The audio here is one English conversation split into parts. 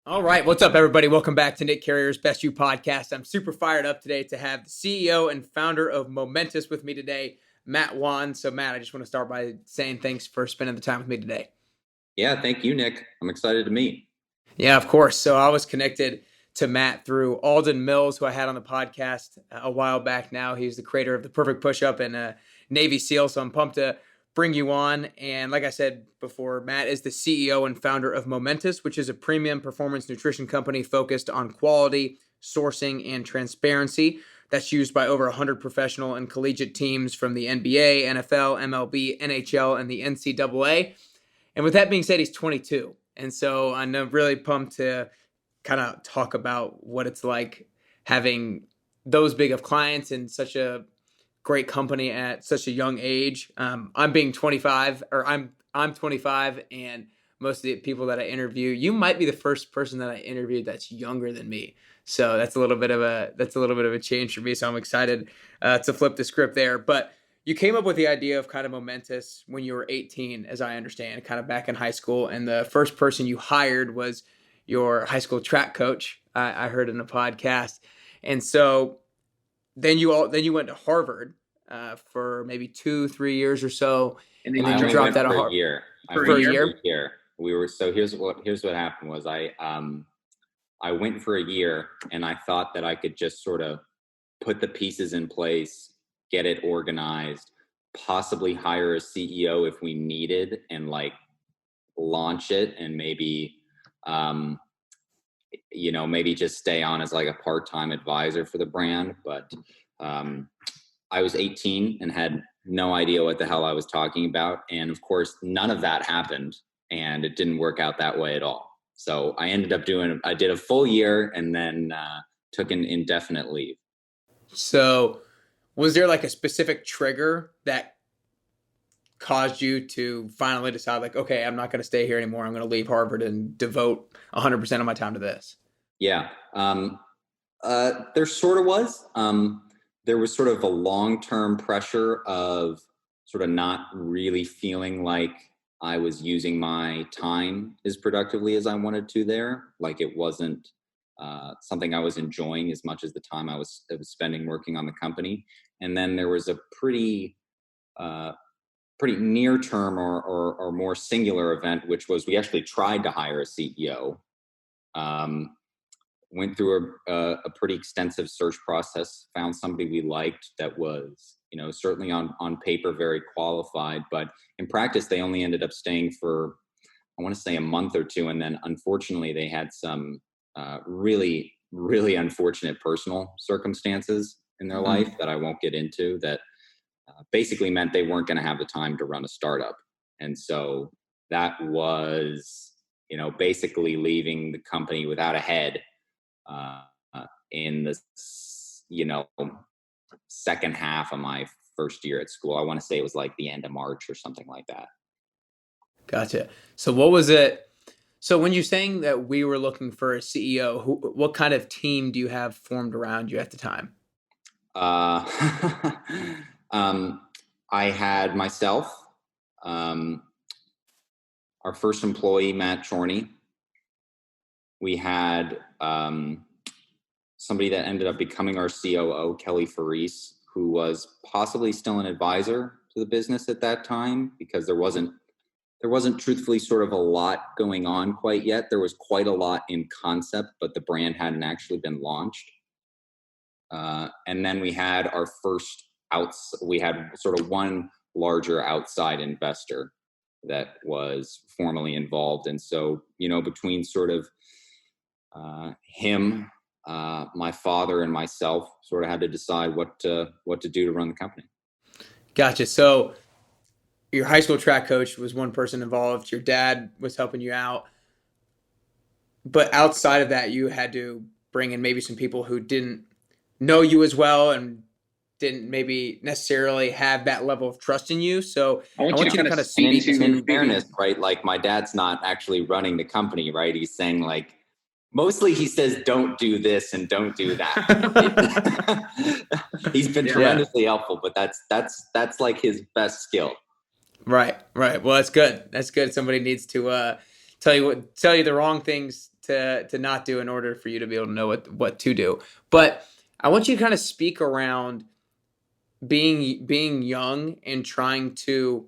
All right. What's up, everybody? Welcome back to Nick Carrier's Best You podcast. I'm super fired up today to have the CEO and founder of Momentous with me today, Matt Wan. So, Matt, I just want to start by saying thanks for spending the time with me today. Yeah, thank you, Nick. I'm excited to meet. Yeah, of course. So, I was connected to Matt through Alden Mills, who I had on the podcast a while back now. He's the creator of the Perfect Push-Up and Navy SEAL. So, I'm pumped to bring you on. And like I said before, Matt is the CEO and founder of Momentous, which is a premium performance nutrition company focused on quality, sourcing, and transparency. That's used by over 100 professional and collegiate teams from the NBA, NFL, MLB, NHL, and the NCAA. And with that being said, he's 22. And so I'm really pumped to kind of talk about what it's like having those big of clients in such a great company at such a young age. I'm being 25, or I'm 25, and most of the people that I interview, you might be the first person that I interviewed that's younger than me. So that's a little bit of a change for me. So I'm excited to flip the script there. But you came up with the idea of kind of Momentous when you were 18, as I understand, kind of back in high school. And the first person you hired was your high school track coach. I heard in a podcast. And so then you went to Harvard for maybe 2-3 years or so, And and then then I you only dropped went out of for a Harvard year. I for went a for year. a year. Here's what happened was I went for a year and I thought that I could just sort of put the pieces in place, get it organized, possibly hire a CEO if we needed, and like launch it, and um maybe just stay on as like a part-time advisor for the brand. But um I was 18 and had no idea what the hell I was talking about. And of course, none of that happened, and it didn't work out that way at all. So I did a full year and then took an indefinite leave. So was there like a specific trigger that caused you to finally decide, like, okay, I'm not going to stay here anymore. I'm going to leave Harvard and devote 100% of my time to this? Yeah. There sort of was. There was sort of a long-term pressure of sort of not really feeling like I was using my time as productively as I wanted to there. Like it wasn't something I was enjoying as much as the time I was spending working on the company. And then there was a uh, pretty near term or more singular event, which was we actually tried to hire a CEO. Um, Went through a pretty extensive search process, found somebody we liked that was, certainly on paper very qualified, but in practice they only ended up staying for, I want to say, a month or two, and then unfortunately they had some really really unfortunate personal circumstances in their life that I won't get into, that basically meant they weren't going to have the time to run a startup. And so that was, basically leaving the company without a head uh, in the second half of my first year at school. I want to say it was like the end of March or something like that. Gotcha. So what was it? So when you're saying that we were looking for a CEO, what kind of team do you have formed around you at the time? Uh, um, I had myself, um, our first employee, Matt Chorney. We had somebody that ended up becoming our COO, Kelly Faris, who was possibly still an advisor to the business at that time, because there wasn't truthfully sort of a lot going on quite yet. There was quite a lot in concept, but the brand hadn't actually been launched. And then we had we had sort of one larger outside investor that was formally involved. And so, between sort of him, my father, and myself, sort of had to decide what to do to run the company. Gotcha. So your high school track coach was one person involved. Your dad was helping you out. But outside of that, you had to bring in maybe some people who didn't know you as well and didn't maybe necessarily have that level of trust in you. So I want you to kind of speak to in fairness, right? Like, my dad's not actually running the company, right? He's saying, like, mostly he says, don't do this and don't do that. He's been tremendously helpful, but that's like his best skill. Right. Well, that's good. That's good. Somebody needs to tell you the wrong things to not do in order for you to be able to know what to do. But I want you to kind of speak around being young and trying to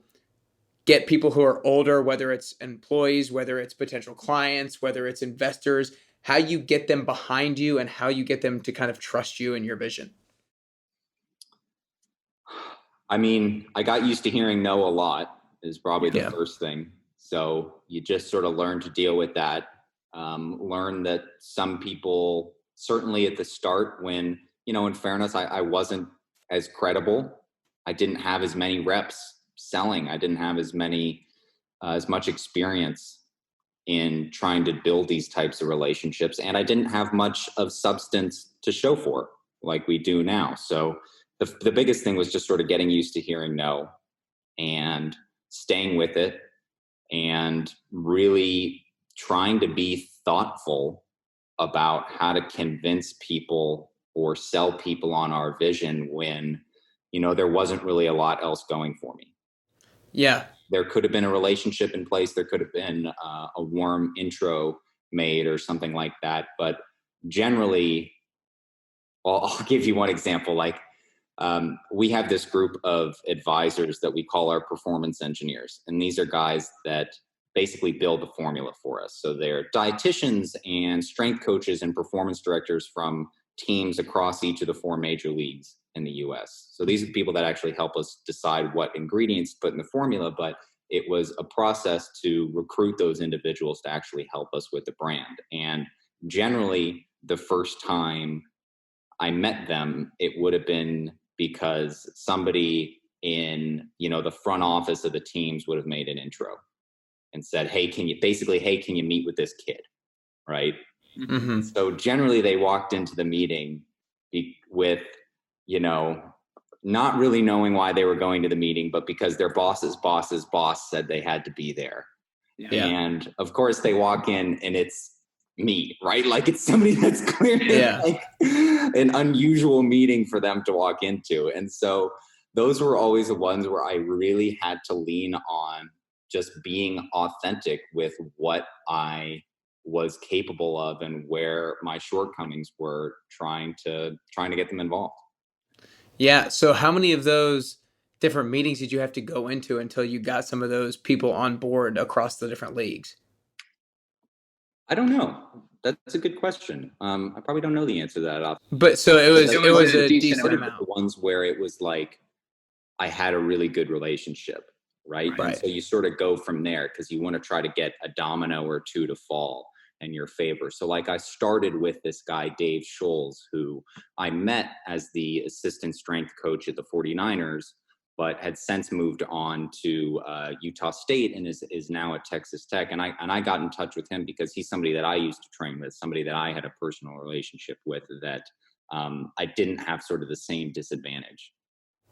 get people who are older, whether it's employees, whether it's potential clients, whether it's investors, how you get them behind you and how you get them to kind of trust you and your vision. I mean, I got used to hearing no a lot is probably the first thing. So you just sort of learn to deal with that. Learn that some people, certainly at the start when, in fairness, I wasn't as credible. I didn't have as many reps selling. I didn't have as much experience in trying to build these types of relationships. And I didn't have much of substance to show for like we do now. So the biggest thing was just sort of getting used to hearing no and staying with it and really trying to be thoughtful about how to convince people or sell people on our vision when, there wasn't really a lot else going for me. Yeah. There could have been a relationship in place. There could have been a warm intro made or something like that. But generally, I'll give you one example. Like we have this group of advisors that we call our performance engineers. And these are guys that basically build the formula for us. So they're dietitians and strength coaches and performance directors from teams across each of the 4 major leagues in the US. So these are the people that actually help us decide what ingredients to put in the formula, but it was a process to recruit those individuals to actually help us with the brand. And generally, the first time I met them, it would have been because somebody in, the front office of the teams would have made an intro and said, hey, can you meet with this kid? Right. Mm-hmm. So generally they walked into the meeting with, not really knowing why they were going to the meeting, but because their boss's boss said they had to be there. Yeah. And of course they walk in and it's me, right? Like it's somebody that's clearly like an unusual meeting for them to walk into. And so those were always the ones where I really had to lean on just being authentic with what I was capable of and where my shortcomings were, trying to get them involved. Yeah. So how many of those different meetings did you have to go into until you got some of those people on board across the different leagues? I don't know. That's a good question. I probably don't know the answer to that. But so it was a decent amount. The ones where it was like I had a really good relationship, right? And so you sort of go from there because you want to try to get a domino or 2 to fall in your favor. So like I started with this guy, Dave Scholes, who I met as the assistant strength coach at the 49ers, but had since moved on to Utah State and is now at Texas Tech. And I got in touch with him because he's somebody that I used to train with, somebody that I had a personal relationship with that I didn't have sort of the same disadvantage.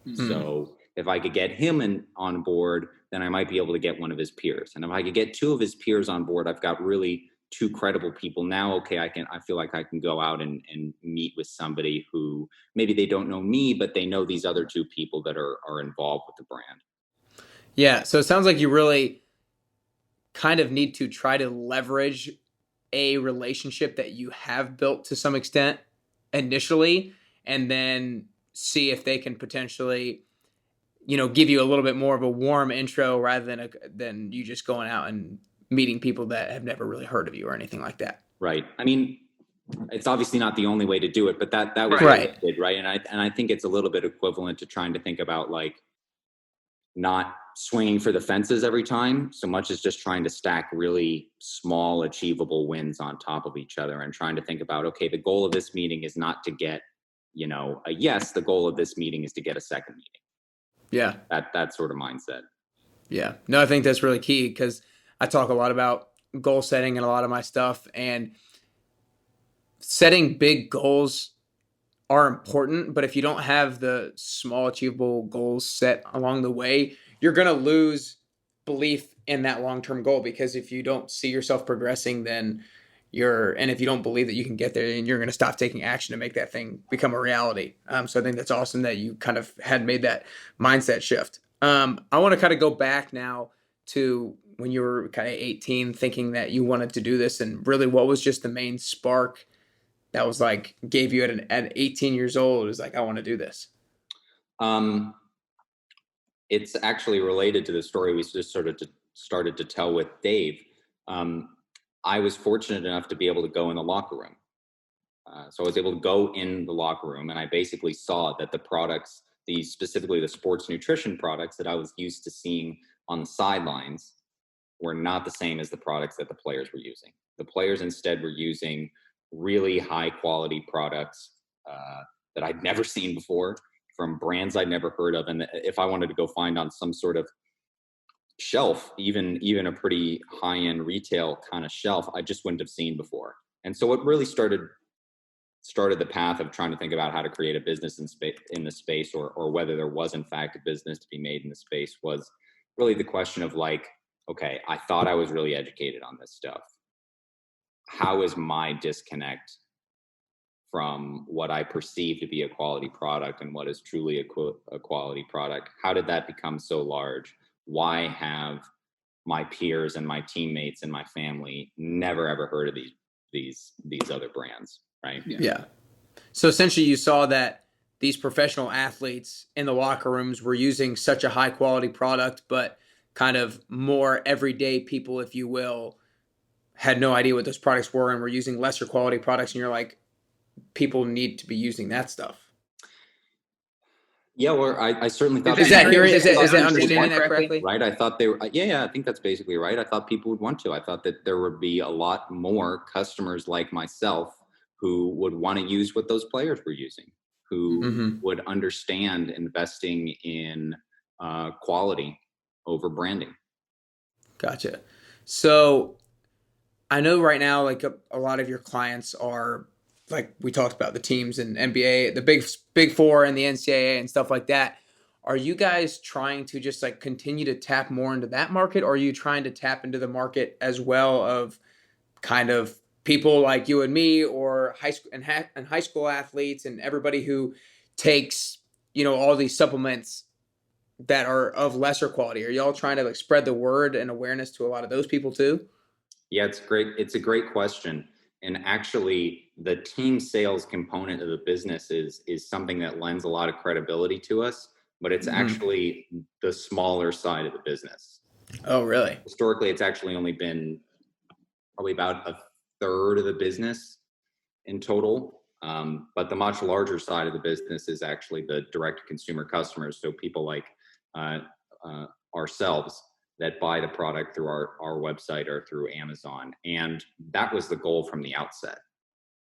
Mm-hmm. So if I could get him on board, then I might be able to get one of his peers. And if I could get 2 of his peers on board, I've got really 2 credible people. Now, okay, I feel like I can go out and meet with somebody who maybe they don't know me, but they know these other 2 people that are involved with the brand. Yeah. So it sounds like you really kind of need to try to leverage a relationship that you have built to some extent initially, and then see if they can potentially, give you a little bit more of a warm intro rather than you just going out and meeting people that have never really heard of you or anything like that. Right. I mean, it's obviously not the only way to do it, but that was right. What I did, right? And I think it's a little bit equivalent to trying to think about like not swinging for the fences every time so much as just trying to stack really small, achievable wins on top of each other and trying to think about, okay, the goal of this meeting is not to get, a yes. The goal of this meeting is to get a second meeting. Yeah. That sort of mindset. Yeah. No, I think that's really key because I talk a lot about goal setting in a lot of my stuff, and setting big goals are important, but if you don't have the small achievable goals set along the way, you're going to lose belief in that long-term goal, because if you don't see yourself progressing, then and if you don't believe that you can get there, then you're going to stop taking action to make that thing become a reality. So I think that's awesome that you kind of had made that mindset shift. I want to kind of go back now to when you were kind of 18 thinking that you wanted to do this? And really, what was just the main spark that was like, gave you at 18 years old, it was like, I want to do this? Um, it's actually related to the story we just started to tell with Dave. I was fortunate enough to be able to go in the locker room. So I was able to go in the locker room, and I basically saw that the products, specifically the sports nutrition products that I was used to seeing on the sidelines, were not the same as the products that the players were using. The players instead were using really high quality products that I'd never seen before, from brands I'd never heard of. And if I wanted to go find on some sort of shelf, even a pretty high end retail kind of shelf, I just wouldn't have seen before. And so it really started the path of trying to think about how to create a business in the space, or whether there was in fact a business to be made in the space, was really the question of like, okay, I thought I was really educated on this stuff. How is my disconnect from what I perceive to be a quality product and what is truly a quality product? How did that become so large? Why have my peers and my teammates and my family never ever heard of these other brands? Right. Yeah. So essentially you saw that these professional athletes in the locker rooms were using such a high quality product, but kind of more everyday people, if you will, had no idea what those products were and were using lesser quality products. And you're like, people need to be using that stuff. Yeah, well, I certainly thought is that understanding that correctly? Right. I thought they were. Yeah, I think that's basically right. I thought people would want to. I thought that there would be a lot more customers like myself who would want to use what those players were using, who would understand investing in quality over branding. Gotcha. So I know right now, like a lot of your clients are, like we talked about, the teams and NBA, the big four and the NCAA and stuff like that. Are you guys trying to just like continue to tap more into that market, or are you trying to tap into the market as well of kind of people like you and me, or high school and high school athletes and everybody who takes, all these supplements that are of lesser quality? Are y'all trying to like spread the word and awareness to a lot of those people too? Yeah, it's great. It's a great question. And actually, the team sales component of the business is something that lends a lot of credibility to us, but it's actually the smaller side of the business. Oh, really? Historically, it's actually only been probably about a third of the business in total. But the much larger side of the business is actually the direct consumer customers. So people like ourselves that buy the product through our website or through Amazon. And that was the goal from the outset.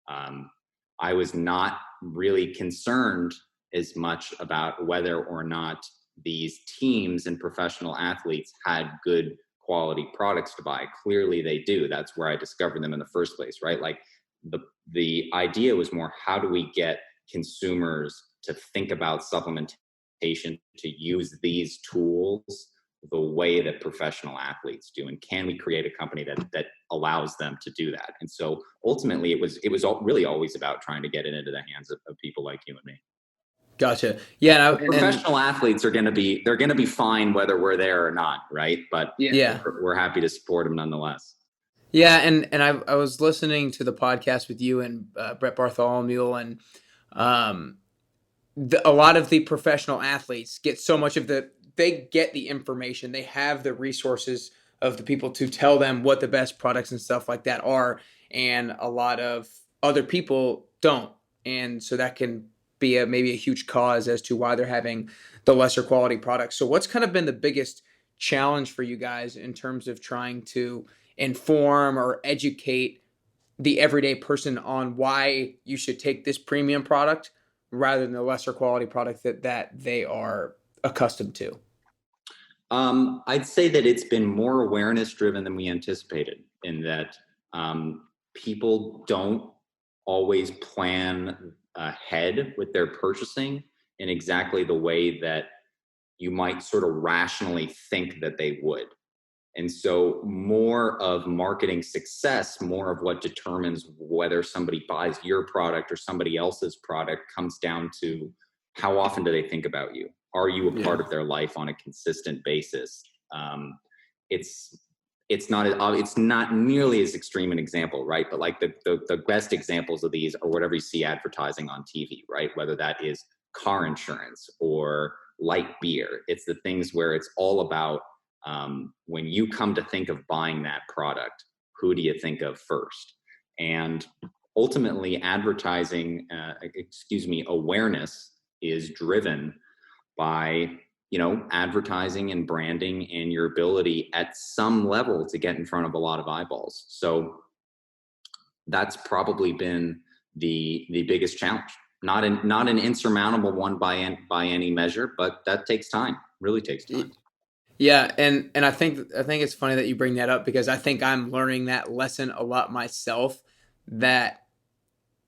I was not really concerned as much about whether or not these teams and professional athletes had good quality products to buy. Clearly they do. That's where I discovered them in the first place, right? Like the idea was more, how do we get consumers to think about supplementation, to use these tools the way that professional athletes do, and can we create a company that allows them to do that? And so ultimately it was really always about trying to get it into the hands of people like you and me. Gotcha. Yeah. Professional athletes they're going to be fine whether we're there or not, right? But yeah, we're happy to support them nonetheless. Yeah, and I was listening to the podcast with you and Brett Bartholomew, and a lot of the professional athletes get so much of they get the information, they have the resources of the people to tell them what the best products and stuff like that are, and a lot of other people don't, and so that can be maybe a huge cause as to why they're having the lesser quality products. So what's kind of been the biggest challenge for you guys in terms of trying to inform or educate the everyday person on why you should take this premium product rather than the lesser quality product that they are accustomed to? I'd say that it's been more awareness driven than we anticipated, in that people don't always plan ahead with their purchasing in exactly the way that you might sort of rationally think that they would. And so more of marketing success, more of what determines whether somebody buys your product or somebody else's product, comes down to how often do they think about you? Are you a part of their life on a consistent basis? It's it's not nearly as extreme an example, right? But like the best examples of these are whatever you see advertising on TV, right? Whether that is car insurance or light beer. It's the things where it's all about when you come to think of buying that product, who do you think of first? And ultimately awareness is driven by, advertising and branding and your ability at some level to get in front of a lot of eyeballs. So that's probably been the biggest challenge. Not an insurmountable one by any measure, but that takes time. Really takes time. Yeah, and I think it's funny that you bring that up, because I think I'm learning that lesson a lot myself, that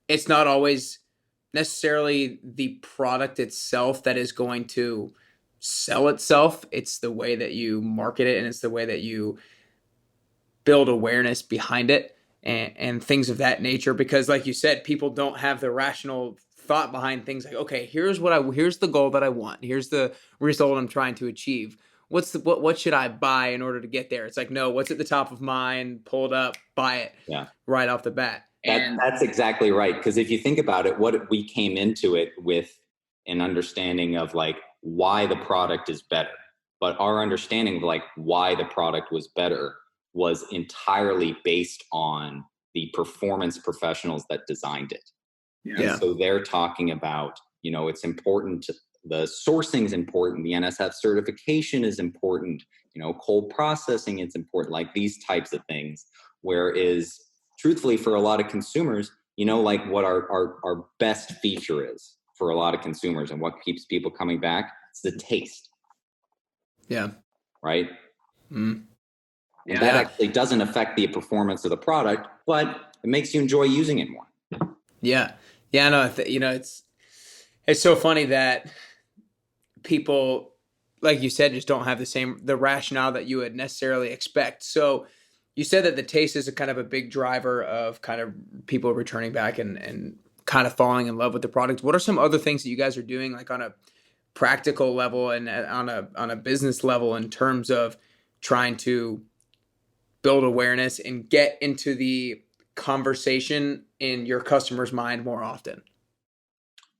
it's not always necessarily the product itself that is going to sell itself. It's the way that you market it, and it's the way that you build awareness behind it, and things of that nature. Because like you said, people don't have the rational thought behind things like, okay, here's the goal that I want. Here's the result I'm trying to achieve. What should I buy in order to get there? It's like, no, what's at the top of mind, pull it up, buy it. Yeah. Right off the bat. That's exactly right. Because if you think about it, what we came into it with an understanding of like why the product is better, but our understanding of like why the product was better was entirely based on the performance professionals that designed it. Yeah. And so they're talking about, it's important the sourcing is important, the NSF certification is important, cold processing is important, like these types of things. Whereas truthfully, for a lot of consumers, like what our best feature is for a lot of consumers and what keeps people coming back, it's the taste. Yeah. Right? Mm. And that actually doesn't affect the performance of the product, but it makes you enjoy using it more. Yeah. Yeah, no, it's so funny that people, like you said, just don't have the rationale that you would necessarily expect. So you said that the taste is a kind of a big driver of kind of people returning back and kind of falling in love with the product. What are some other things that you guys are doing, like on a practical level and on a business level, in terms of trying to build awareness and get into the conversation in your customer's mind more often?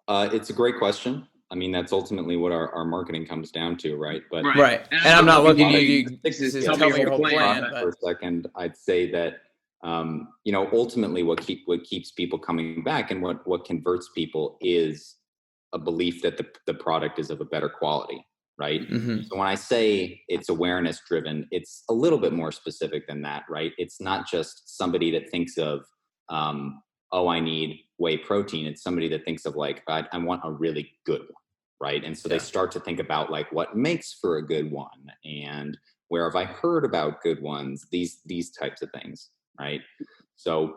It's a great question. I mean, that's ultimately what our marketing comes down to, right? But right. And I'm not looking at you to tell me your whole plan. For a second, I'd say that ultimately what keeps people coming back and what converts people is a belief that the product is of a better quality, right? Mm-hmm. So when I say it's awareness driven, it's a little bit more specific than that, right? It's not just somebody that thinks of I need whey protein. It's somebody that thinks of like, I want a really good one, right? And so they start to think about like what makes for a good one and where have I heard about good ones, these types of things, right? So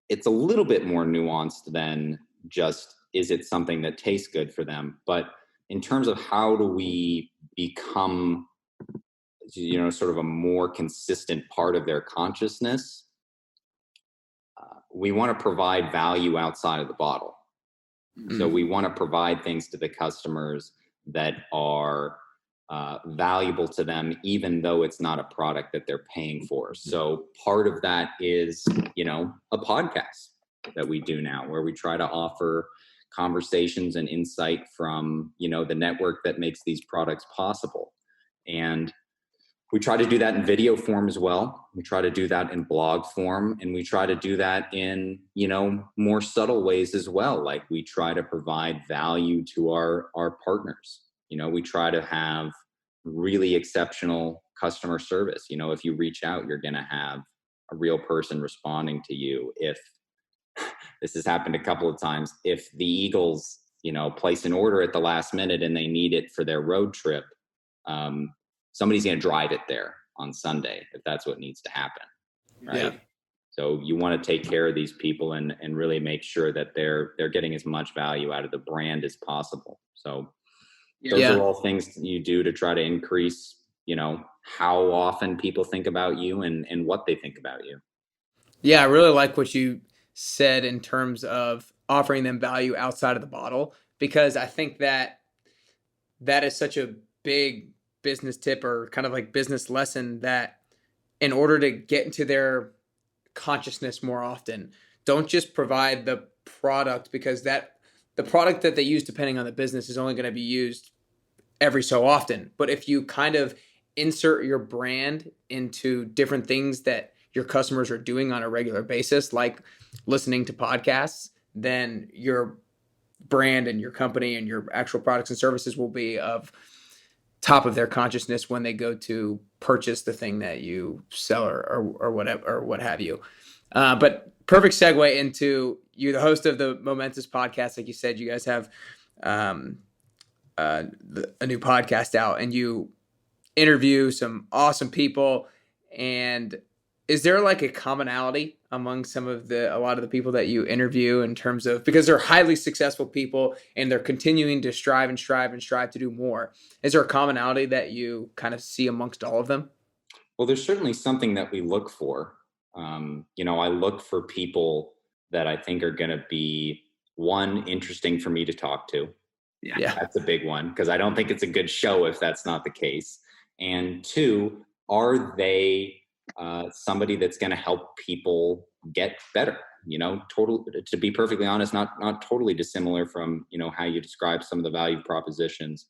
it's a little bit more nuanced than just, is it something that tastes good for them? But in terms of how do we become, sort of a more consistent part of their consciousness, we want to provide value outside of the bottle. Mm-hmm. So we want to provide things to the customers that are valuable to them, even though it's not a product that they're paying for. So part of that is, a podcast that we do now, where we try to offer conversations and insight from, the network that makes these products possible. And we try to do that in video form as well. We try to do that in blog form, and we try to do that in, more subtle ways as well. Like we try to provide value to our partners. We try to have really exceptional customer service. If you reach out, you're going to have a real person responding to you. If this has happened a couple of times, if the Eagles, place an order at the last minute and they need it for their road trip, somebody's going to drive it there on Sunday if that's what needs to happen, right? Yeah. So you want to take care of these people and really make sure that they're getting as much value out of the brand as possible. So those are all things you do to try to increase, how often people think about you and what they think about you. Yeah, I really like what you said in terms of offering them value outside of the bottle, because I think that is such a big business tip, or kind of like business lesson, that in order to get into their consciousness more often, don't just provide the product, because the product that they use, depending on the business, is only going to be used every so often. But if you kind of insert your brand into different things that your customers are doing on a regular basis, like listening to podcasts, then your brand and your company and your actual products and services will be of top of their consciousness when they go to purchase the thing that you sell, or whatever, or what have you. But perfect segue into you, the host of the Momentous podcast. Like you said, you guys have a new podcast out, and you interview some awesome people. And is there like a commonality among a lot of the people that you interview, in terms of, because they're highly successful people and they're continuing to strive to do more? Is there a commonality that you kind of see amongst all of them? Well, there's certainly something that we look for. I look for people that I think are going to be, one, interesting for me to talk to. Yeah. That's a big one, because I don't think it's a good show if that's not the case. And two, are they somebody that's going to help people get better? To be perfectly honest, not totally dissimilar from, how you describe some of the value propositions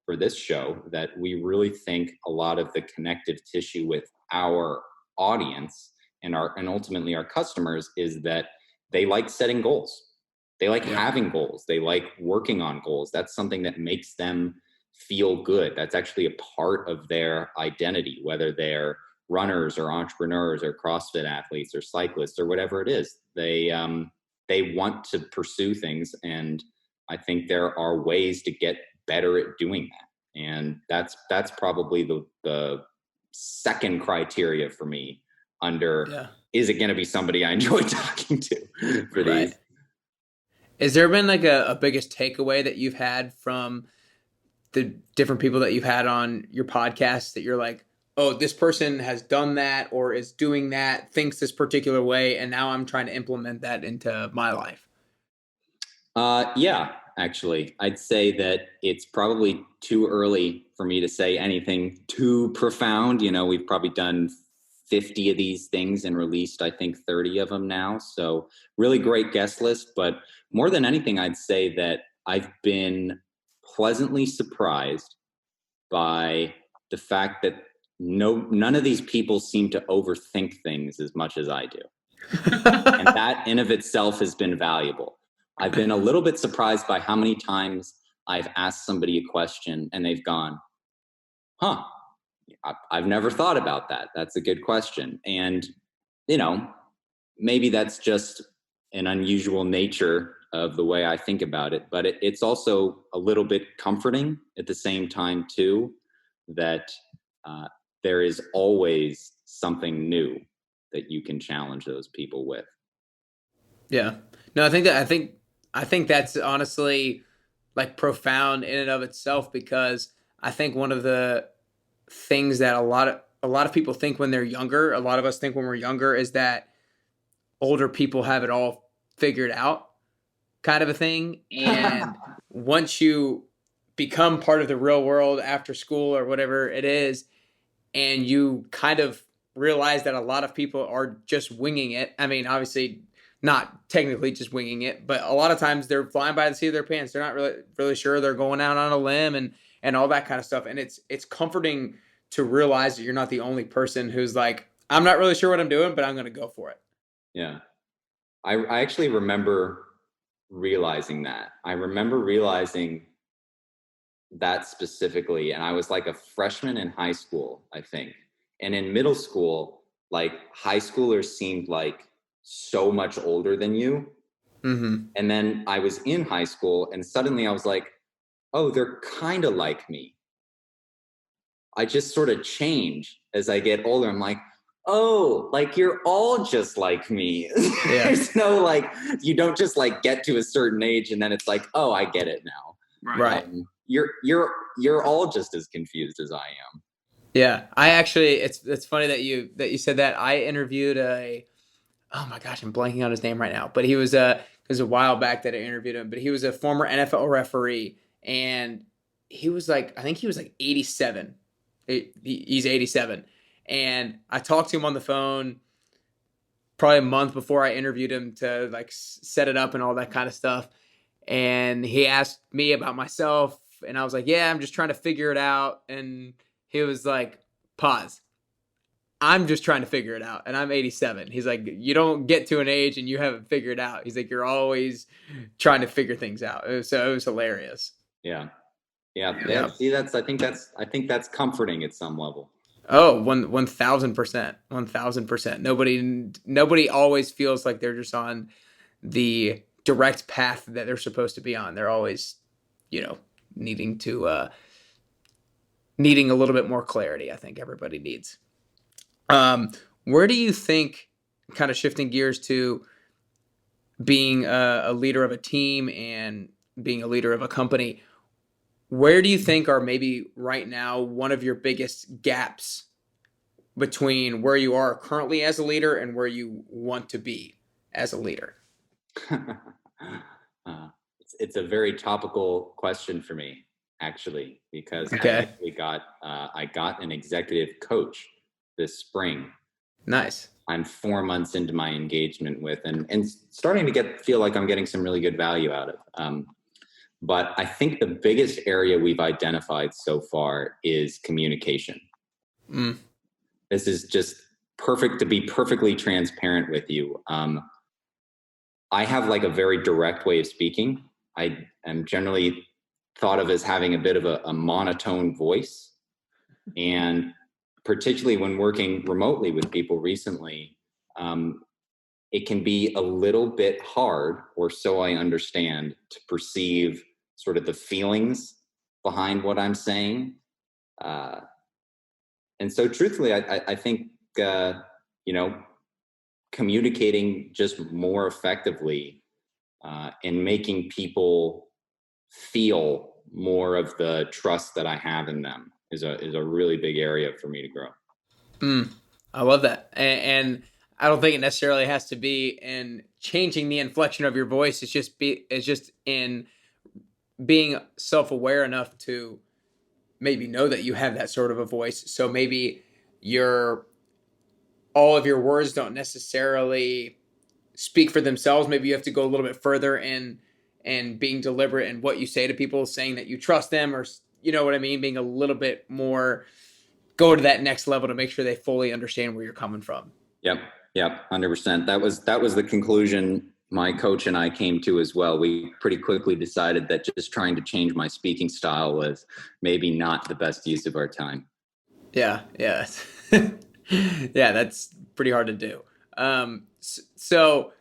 for this show, that we really think a lot of the connective tissue with our audience and ultimately our customers is that they like setting goals. They like having goals. They like working on goals. That's something that makes them feel good. That's actually a part of their identity, whether they're runners or entrepreneurs or CrossFit athletes or cyclists or whatever it is. They want to pursue things, and I think there are ways to get better at doing that. And that's probably the second criteria for me is it going to be somebody I enjoy talking to for these? Has there been like a biggest takeaway that you've had from the different people that you've had on your podcast, that you're like, oh, this person has done that or is doing that, thinks this particular way, and now I'm trying to implement that into my life? Yeah, actually, I'd say that it's probably too early for me to say anything too profound. We've probably done 50 of these things and released, I think, 30 of them now. So really great guest list. But more than anything, I'd say that I've been pleasantly surprised by the fact that none of these people seem to overthink things as much as I do. And that in of itself has been valuable. I've been a little bit surprised by how many times I've asked somebody a question and they've gone, huh, I've never thought about that. That's a good question. And, maybe that's just an unusual nature of the way I think about it. But it's also a little bit comforting at the same time, too, that there is always something new that you can challenge those people with. Yeah. No, I think that's honestly like profound in and of itself, because I think one of the things that a lot of people think when they're younger, a lot of us think when we're younger, is that older people have it all figured out, kind of a thing. And once you become part of the real world after school or whatever it is, and you kind of realize that a lot of people are just winging it. I mean, obviously not technically just winging it, but a lot of times they're flying by the seat of their pants. They're not really sure. They're going out on a limb and all that kind of stuff. And it's comforting to realize that you're not the only person who's like, I'm not really sure what I'm doing, but I'm going to go for it. Yeah. I actually remember realizing that. I remember realizing that specifically. And I was like a freshman in high school, I think. And in middle school, like high schoolers seemed like so much older than you. Mm-hmm. And then I was in high school and suddenly I was like, oh, they're kind of like me. I just sort of change as I get older. I'm like, oh, like you're all just like me. Yeah. There's no like, you don't just like get to a certain age and then it's like, oh, I get it now. Right. You're all just as confused as I am. Yeah. I actually, it's funny that you said that. I interviewed oh my gosh, I'm blanking on his name right now, but it was a while back that I interviewed him, but he was a former NFL referee, and he was like, I think he was like 87. He's 87. And I talked to him on the phone probably a month before I interviewed him to like set it up and all that kind of stuff. And he asked me about myself, and I was like, yeah, I'm just trying to figure it out. And he was like, pause. I'm just trying to figure it out. And I'm 87. He's like, you don't get to an age and you haven't figured it out. He's like, you're always trying to figure things out. So it was hilarious. Yeah. Yeah. Yeah. Yeah. See, I think that's comforting at some level. Oh, 1,000%. 1,000%. Nobody always feels like they're just on the direct path that they're supposed to be on. They're always, you know, needing a little bit more clarity. I think everybody needs. Where do you think, kind of shifting gears to being a leader of a team and being a leader of a company, where do you think are maybe right now one of your biggest gaps between where you are currently as a leader and where you want to be as a leader? It's a very topical question for me, actually, because Okay. I got an executive coach this spring. Nice. I'm 4 months into my engagement with, and starting to feel like I'm getting some really good value out of. But I think the biggest area we've identified so far is communication. Mm. This is just perfect to be perfectly transparent with you. I have like a very direct way of speaking. I am generally thought of as having a bit of a monotone voice. And particularly when working remotely with people recently, it can be a little bit hard, or so I understand, to perceive sort of the feelings behind what I'm saying. And so truthfully, I think, you know, communicating just more effectively and making people feel more of the trust that I have in them is a really big area for me to grow. I love that. And I don't think it necessarily has to be in changing the inflection of your voice. It's just in being self-aware enough to maybe know that you have that sort of a voice. So maybe your all of your words don't necessarily speak for themselves. Maybe you have to go a little bit further in and being deliberate in what you say to people, saying that you trust them, or you know what I mean, being a little bit more, go to that next level to make sure they fully understand where you're coming from. Yep. 100%. That was the conclusion my coach and I came to as well. We pretty quickly decided that just trying to change my speaking style was maybe not the best use of our time. Yeah. Yeah. Yeah. That's pretty hard to do. So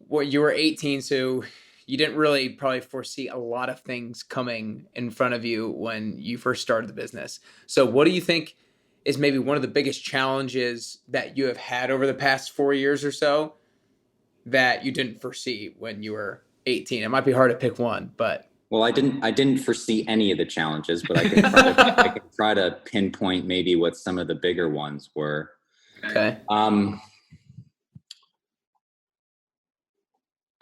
well, you were 18, so you didn't really probably foresee a lot of things coming in front of you when you first started the business. So what do you think is maybe one of the biggest challenges that you have had over the past 4 years or so that you didn't foresee when you were 18? It might be hard to pick one, but well, I didn't foresee any of the challenges, but I can try to pinpoint maybe what some of the bigger ones were. Okay.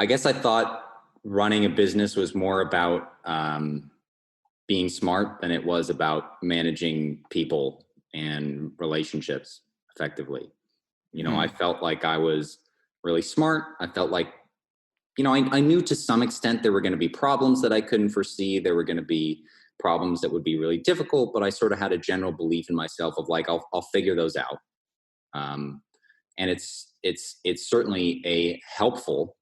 I guess I thought running a business was more about being smart than it was about managing people and relationships effectively. You know, I felt like I was really smart. I felt like, you know, I knew to some extent there were going to be problems that I couldn't foresee. There were going to be problems that would be really difficult, but I sort of had a general belief in myself of like, I'll figure those out. And it's certainly a helpful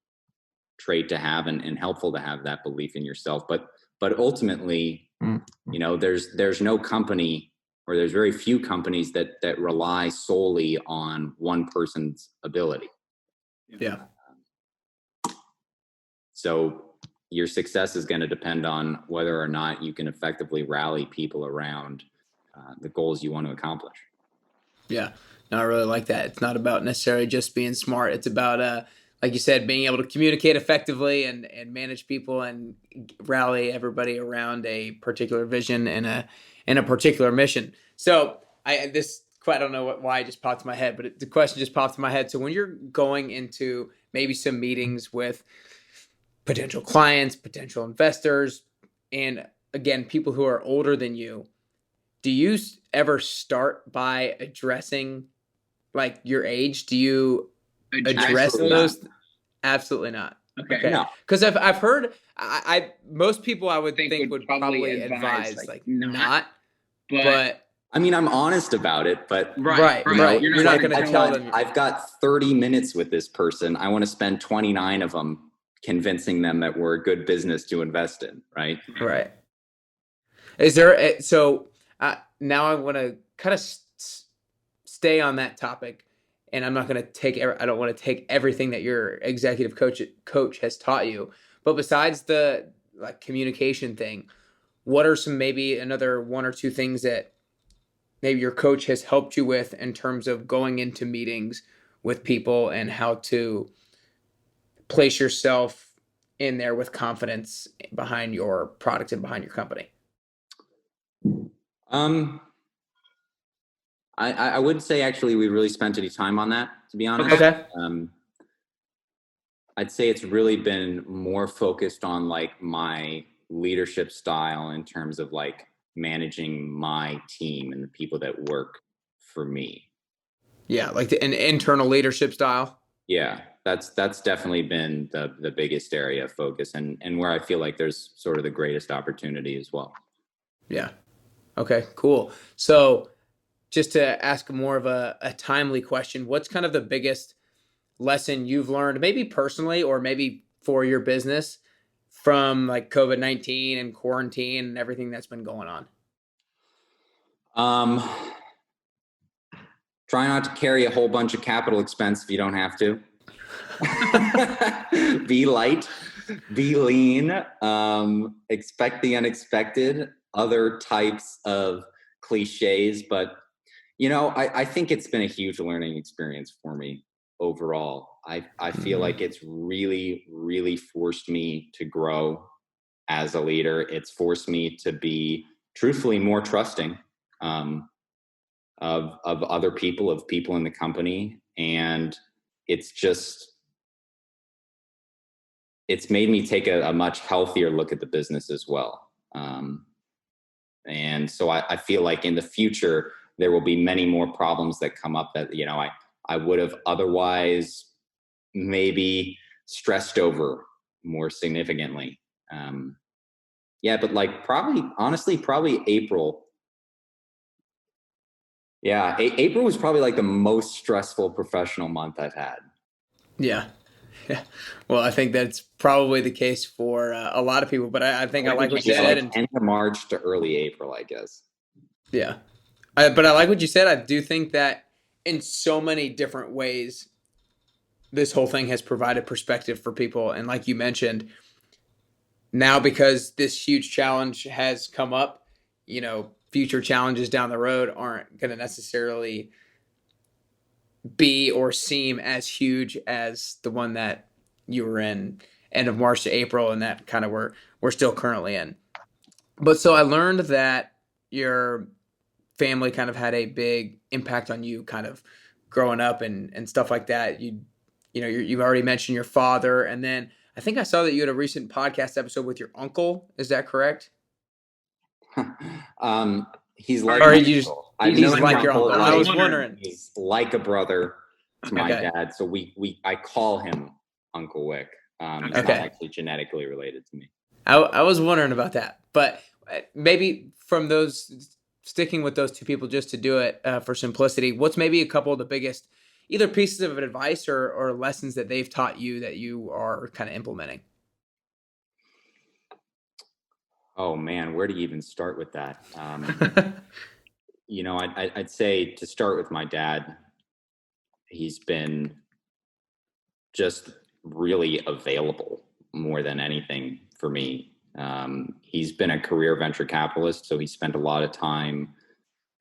trait to have and helpful to have that belief in yourself. But ultimately, you know, there's no company, or there's very few companies that rely solely on one person's ability. Yeah. So your success is going to depend on whether or not you can effectively rally people around the goals you want to accomplish. Yeah. No, I really like that. It's not about necessarily just being smart. It's about, like you said, being able to communicate effectively and manage people and rally everybody around a particular vision and a particular mission. So I don't know why it just popped in my head, but the question just popped in my head. So when you're going into maybe some meetings with potential clients, potential investors, and again, people who are older than you, do you ever start by addressing like your age? Do you address Absolutely those? not. Absolutely not. Okay. No. Because I've heard most people I would think would probably advise like not, but I mean, I'm honest about it, but right. you know, You're not going to tell them. I've got 30 minutes with this person. I want to spend 29 of them convincing them that we're a good business to invest in, right? Right. Is there so now I want to kind of stay on that topic, and I'm not going to take. I don't want to take everything that your executive coach has taught you, but besides the like communication thing, what are some maybe another one or two things that maybe your coach has helped you with in terms of going into meetings with people and how to place yourself in there with confidence behind your product and behind your company? I wouldn't say actually we really spent any time on that, to be honest. Okay. I'd say it's really been more focused on like my leadership style in terms of like managing my team and the people that work for me. Yeah, like an internal leadership style. Yeah, that's definitely been the biggest area of focus and where I feel like there's sort of the greatest opportunity as well. Yeah. Okay, cool. So just to ask more of a timely question, what's kind of the biggest lesson you've learned, maybe personally or maybe for your business from like COVID-19 and quarantine and everything that's been going on? Try not to carry a whole bunch of capital expense if you don't have to. Be light, be lean, expect the unexpected, other types of cliches. But, you know, I think it's been a huge learning experience for me overall. I feel like it's really, really forced me to grow as a leader. It's forced me to be truthfully more trusting of other people, of people in the company. And it's made me take a much healthier look at the business as well. And so I feel like in the future, there will be many more problems that come up that, you know, I would have otherwise maybe stressed over more significantly. Yeah, but like probably April. Yeah, April was probably like the most stressful professional month I've had. Yeah. Yeah. Well, I think that's probably the case for a lot of people, but I think I like what you said. Like end of March to early April, I guess. Yeah. But I like what you said. I do think that in so many different ways, this whole thing has provided perspective for people. And like you mentioned, now because this huge challenge has come up, you know, future challenges down the road aren't going to necessarily be or seem as huge as the one that you were in end of March to April, and that kind of we're still currently in. But so I learned that your family kind of had a big impact on you kind of growing up and stuff like that. You know, you've already mentioned your father, and then I think I saw that you had a recent podcast episode with your uncle. Is that correct? He's like he's like your uncle. I was wondering. He's like a brother to my dad, so I call him Uncle Wick. He's not actually genetically related to me. I was wondering about that, but maybe from those, sticking with those two people just to do it for simplicity, what's maybe a couple of the biggest either pieces of advice or lessons that they've taught you that you are kind of implementing? Oh man, where do you even start with that? You know, I'd say to start with my dad. He's been just really available more than anything for me. He's been a career venture capitalist, so he spent a lot of time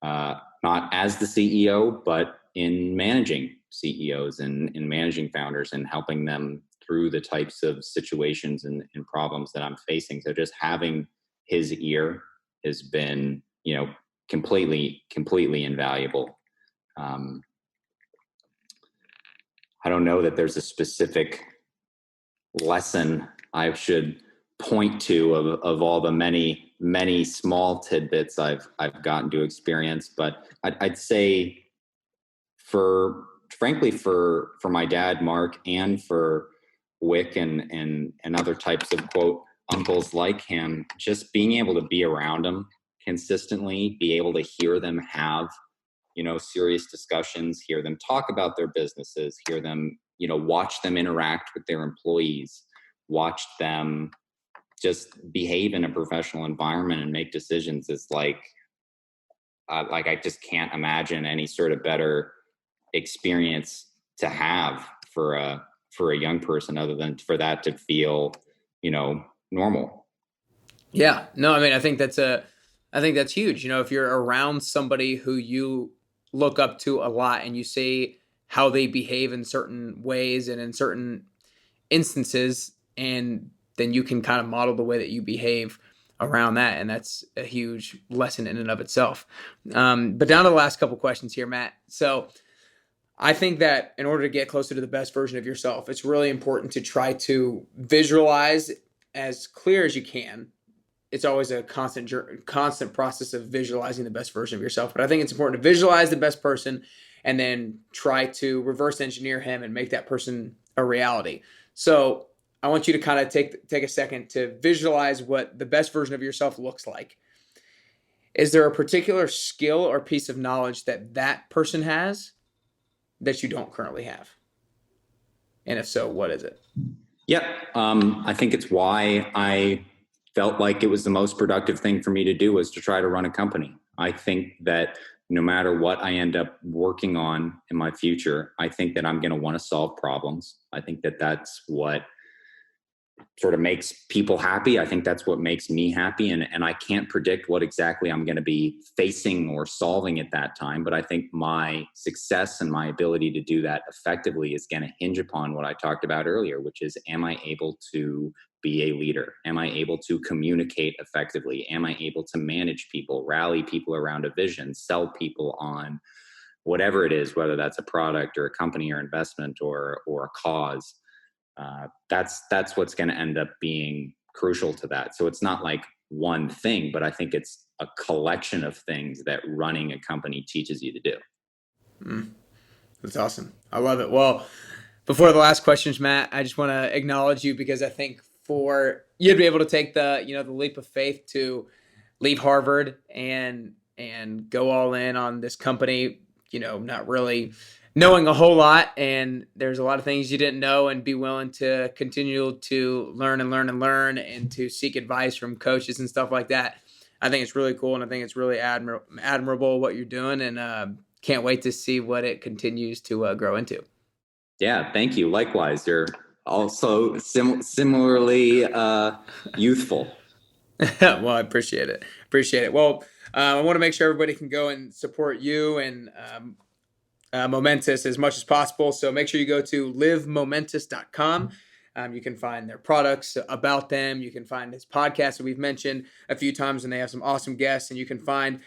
not as the CEO, but in managing CEOs and in managing founders and helping them through the types of situations and problems that I'm facing. So just having his ear has been, you know, completely invaluable. I don't know that there's a specific lesson I should point to of all the many many small tidbits I've gotten to experience, but I'd say frankly for my dad, Mark, and for Wick and other types of quote uncles like him, just being able to be around them consistently, be able to hear them have, serious discussions, hear them talk about their businesses, hear them, watch them interact with their employees, watch them just behave in a professional environment and make decisions is like I just can't imagine any sort of better experience to have for a young person other than for that to feel, normal. Yeah, no, I mean, I think that's huge. If you're around somebody who you look up to a lot and you see how they behave in certain ways and in certain instances, and then you can kind of model the way that you behave around that, and that's a huge lesson in and of itself. But down to the last couple questions here, Matt. So I think that in order to get closer to the best version of yourself, it's really important to try to visualize as clear as you can. It's always a constant process of visualizing the best version of yourself. But I think it's important to visualize the best person and then try to reverse engineer him and make that person a reality. So I want you to kind of take a second to visualize what the best version of yourself looks like. Is there a particular skill or piece of knowledge that that person has that you don't currently have? And if so, what is it? Yeah, I think it's why I felt like it was the most productive thing for me to do was to try to run a company. I think that no matter what I end up working on in my future, I think that I'm going to want to solve problems. I think that that's what sort of makes people happy. I think that's what makes me happy. And I can't predict what exactly I'm going to be facing or solving at that time. But I think my success and my ability to do that effectively is going to hinge upon what I talked about earlier, which is, am I able to be a leader? Am I able to communicate effectively? Am I able to manage people, rally people around a vision, sell people on whatever it is, whether that's a product or a company or investment or a cause? That's what's going to end up being crucial to that. So it's not like one thing, but I think it's a collection of things that running a company teaches you to do. That's awesome. I love it. Well, before the last questions, Matt, I just want to acknowledge you because I think for you to be able to take the leap of faith to leave Harvard and go all in on this company, not really knowing a whole lot, and there's a lot of things you didn't know, and be willing to continue to learn and to seek advice from coaches and stuff like that. I think it's really cool, and I think it's really admirable what you're doing, and can't wait to see what it continues to grow into. Yeah, thank you. Likewise, you're also similarly youthful. Well, I appreciate it. Well, I want to make sure everybody can go and support you and Momentous as much as possible. So make sure you go to livemomentous.com. You can find their products about them. You can find his podcast that we've mentioned a few times, and they have some awesome guests. And you can find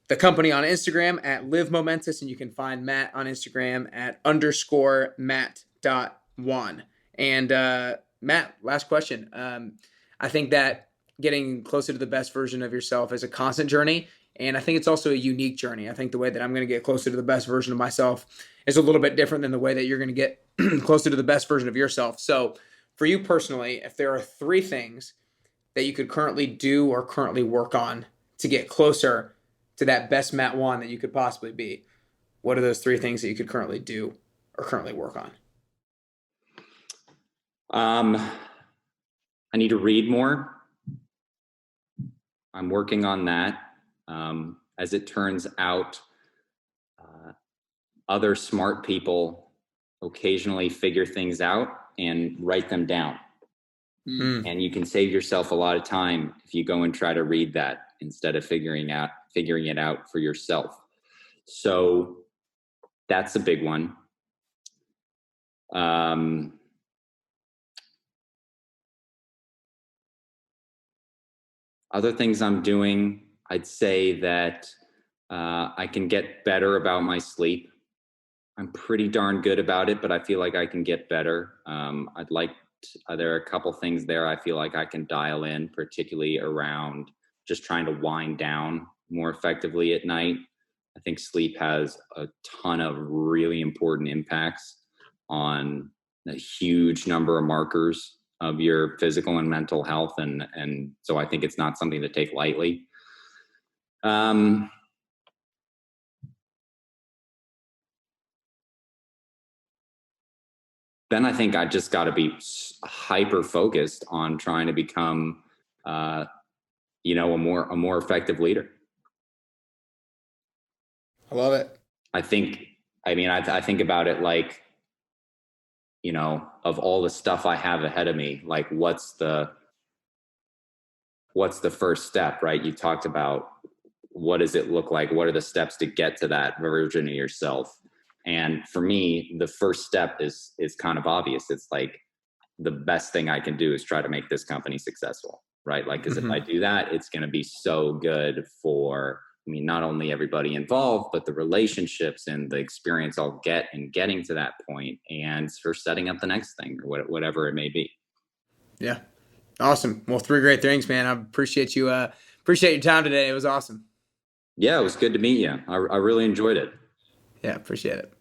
the company on Instagram at Live Momentous, and you can find Matt on Instagram at _Matt.Wan. And Matt, last question. I think that getting closer to the best version of yourself is a constant journey. And I think it's also a unique journey. I think the way that I'm going to get closer to the best version of myself is a little bit different than the way that you're going to get closer to the best version of yourself. So for you personally, if there are 3 things that you could currently do or currently work on to get closer to that best Matt Wan that you could possibly be, what are those 3 things that you could currently do or currently work on? I need to read more. I'm working on that. As it turns out, other smart people occasionally figure things out and write them down. Mm. And you can save yourself a lot of time if you go and try to read that instead of figuring it out for yourself. So that's a big one. Other things I'm doing, I'd say that I can get better about my sleep. I'm pretty darn good about it, but I feel like I can get better. There are a couple things there I feel like I can dial in, particularly around just trying to wind down more effectively at night. I think sleep has a ton of really important impacts on a huge number of markers of your physical and mental health. And so I think it's not something to take lightly. Then I think I just got to be hyper focused on trying to become, a more effective leader. I love it. I think about it like, of all the stuff I have ahead of me, like what's the first step, right? You talked about what does it look like? What are the steps to get to that version of yourself? And for me, the first step is kind of obvious. It's like the best thing I can do is try to make this company successful, right? Like, because if I do that, it's going to be so good for, not only everybody involved, but the relationships and the experience I'll get in getting to that point, and for setting up the next thing or whatever it may be. Yeah. Awesome. Well, 3 great things, man. I appreciate you. Appreciate your time today. It was awesome. Yeah, it was good to meet you. I really enjoyed it. Yeah, appreciate it.